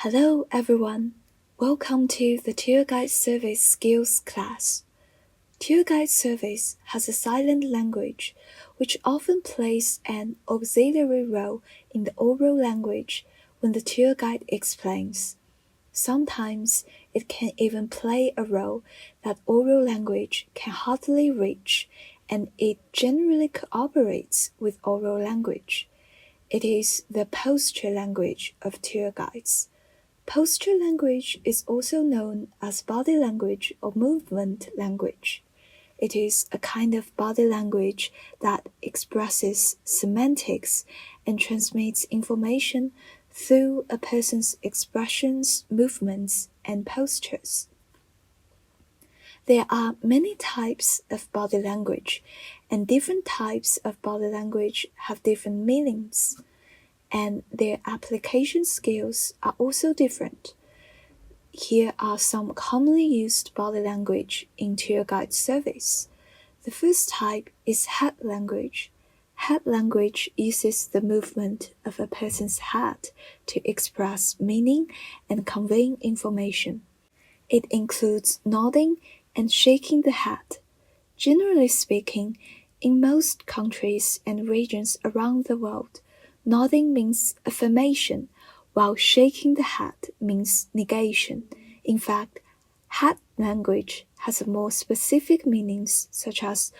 Hello everyone, welcome to the Tour Guide Service Skills class. Tour Guide Service has a silent language which often plays an auxiliary role in the oral language when the tour guide explains. Sometimes it can even play a role that oral language can hardly reach, and it generally cooperates with oral language. It is the posture language of tour guides. Posture language is also known as body language or movement language. It is a kind of body language that expresses semantics and transmits information through a person's expressions, movements, and postures. There are many types of body language, and different types of body language have different meanings, and their application skills are also different. Here are some commonly used body language in tour guide service. The first type is head language. Head language uses the movement of a person's head to express meaning and convey information. It includes nodding and shaking the head. Generally speaking, in most countries and regions around the world, nodding means affirmation, while shaking the head means negation. In fact, head language has more specific meanings, such as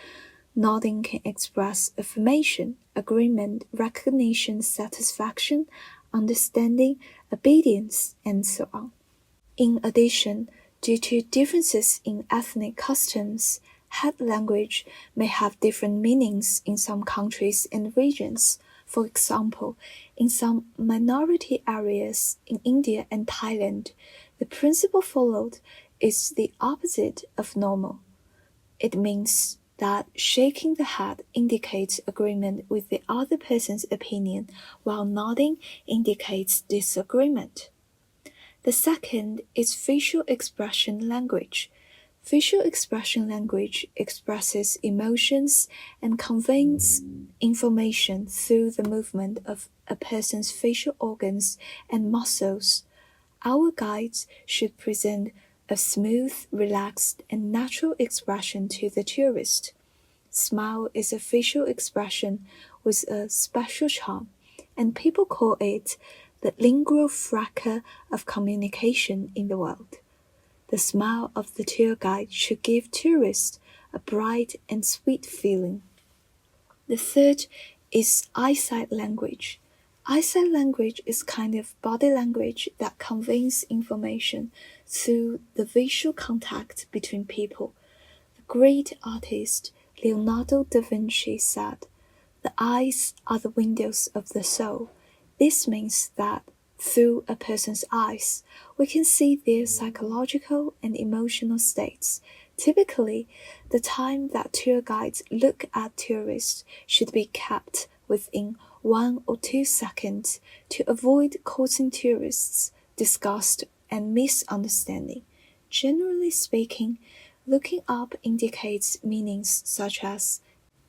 nodding can express affirmation, agreement, recognition, satisfaction, understanding, obedience, and so on. In addition, due to differences in ethnic customs, head language may have different meanings in some countries and regions. For example, in some minority areas in India and Thailand, the principle followed is the opposite of normal. It means that shaking the head indicates agreement with the other person's opinion, while nodding indicates disagreement. The second is facial expression language. Facial expression language expresses emotions and conveys information through the movement of a person's facial organs and muscles. Our guides should present a smooth, relaxed, and natural expression to the tourist. Smile is a facial expression with a special charm, and people call it the lingua franca of communication in the world. The smile of the tour guide should give tourists a bright and sweet feeling. The third is eyesight language. Eyesight language is kind of body language that conveys information through the visual contact between people. The great artist Leonardo da Vinci said, "The eyes are the windows of the soul." This means that through a person's eyes, we can see their psychological and emotional states. Typically, the time that tour guides look at tourists should be kept within 1 or 2 seconds to avoid causing tourists disgust and misunderstanding. Generally speaking, looking up indicates meanings such as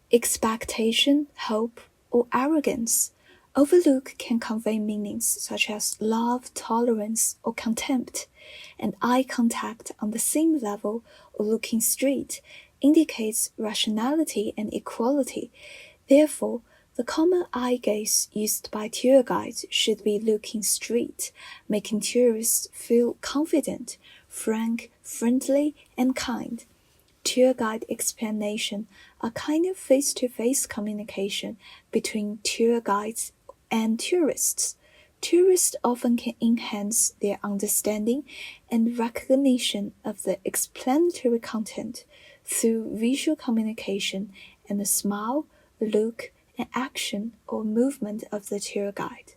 expectation, hope, or arrogance. Overlook can convey meanings such as love, tolerance, or contempt, and eye contact on the same level or looking straight indicates rationality and equality. Therefore, the common eye gaze used by tour guides should be looking straight, making tourists feel confident, frank, friendly, and kind. Tour guide explanation are kind of face-to-face communication between tour guides and tourists. Tourists often can enhance their understanding and recognition of the explanatory content through visual communication and the smile, look, and action or movement of the tour guide.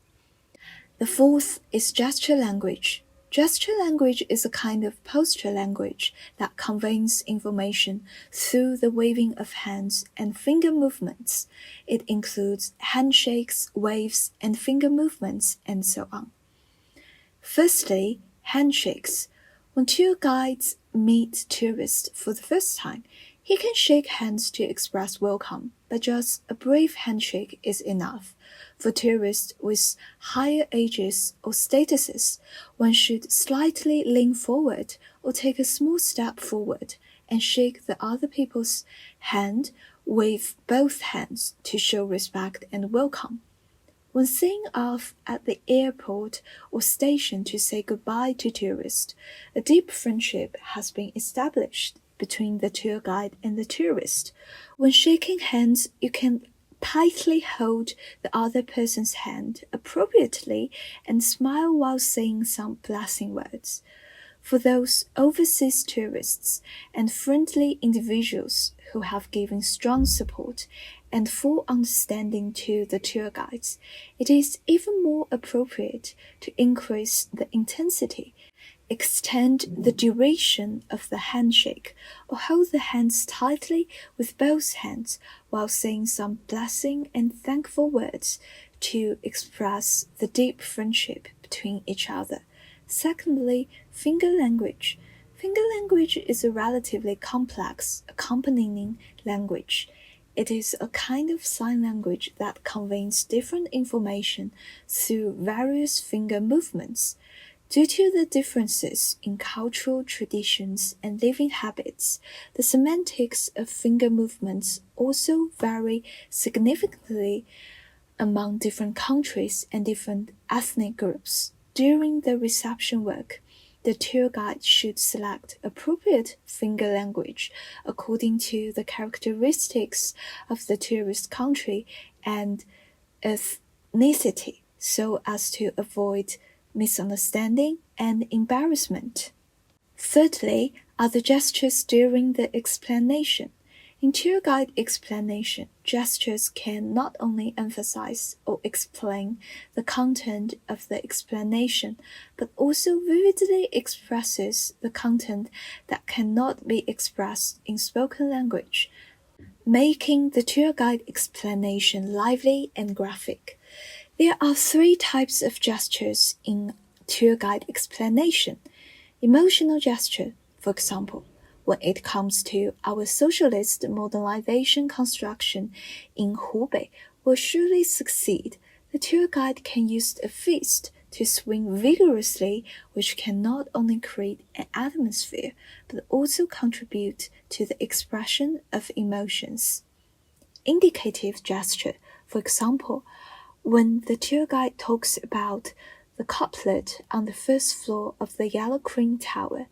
The fourth is gesture language. Gesture language is a kind of posture language that conveys information through the waving of hands and finger movements. It includes handshakes, waves, and finger movements, and so on. Firstly, handshakes. When tour guides meet tourists for the first time, He can shake hands to express welcome, but just a brief handshake is enough. For tourists with higher ages or statuses, one should slightly lean forward or take a small step forward and shake the other people's hand with both hands to show respect and welcome. When setting off at the airport or station to say goodbye to tourists, a deep friendship has been established between the tour guide and the tourist. When shaking hands, you can tightly hold the other person's hand appropriately and smile while saying some blessing words. For those overseas tourists and friendly individuals who have given strong support and full understanding to the tour guides, it is even more appropriate to increase the intensity, extend the duration of the handshake, or hold the hands tightly with both hands while saying some blessing and thankful words to express the deep friendship between each other. Secondly, finger language. Finger language is a relatively complex accompanying language. It is a kind of sign language that conveys different information through various finger movements. Due to the differences in cultural traditions and living habits, the semantics of finger movements also vary significantly among different countries and different ethnic groups. During the reception work, the tour guide should select appropriate finger language according to the characteristics of the tourist country and ethnicity so as to avoid misunderstanding and embarrassment. Thirdly, are the gestures during the explanation. In tour guide explanation, gestures can not only emphasize or explain the content of the explanation, but also vividly expresses the content that cannot be expressed in spoken language, making the tour guide explanation lively and graphic. There are three types of gestures in tour guide explanation. Emotional gesture, for example, when it comes to our socialist modernization construction in Hubei, will surely succeed. The tour guide can use a fist to swing vigorously, which can not only create an atmosphere, but also contribute to the expression of emotions. Indicative gesture, for example, when the tour guide talks about the couplet on the first floor of the Yellow Crane Tower,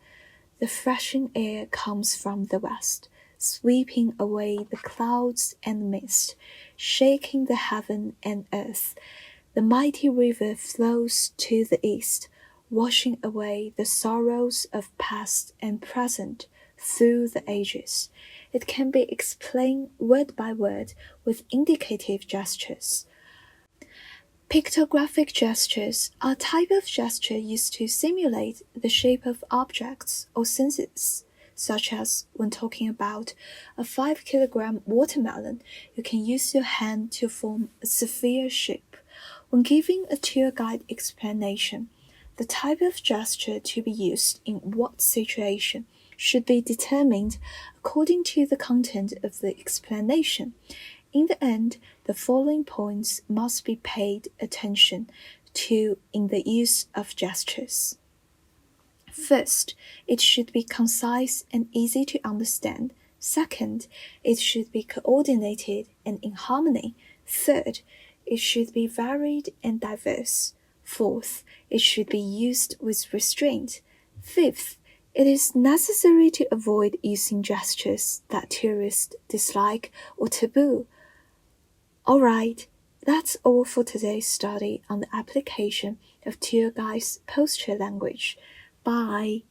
the freshening air comes from the west, sweeping away the clouds and mist, shaking the heaven and earth. The mighty river flows to the east, washing away the sorrows of past and present through the ages. It can be explained word by word with indicative gestures. Pictographic gestures are a type of gesture used to simulate the shape of objects or senses, such as when talking about a 5-kilogram watermelon, you can use your hand to form a sphere shape. When giving a tour guide explanation, the type of gesture to be used in what situation should be determined according to the content of the explanation. In the end, the following points must be paid attention to in the use of gestures. First, it should be concise and easy to understand. Second, it should be coordinated and in harmony. Third, it should be varied and diverse. Fourth, it should be used with restraint. Fifth, it is necessary to avoid using gestures that tourists dislike or taboo. Alright, that's all for today's study on the application of tour guide's posture language. Bye.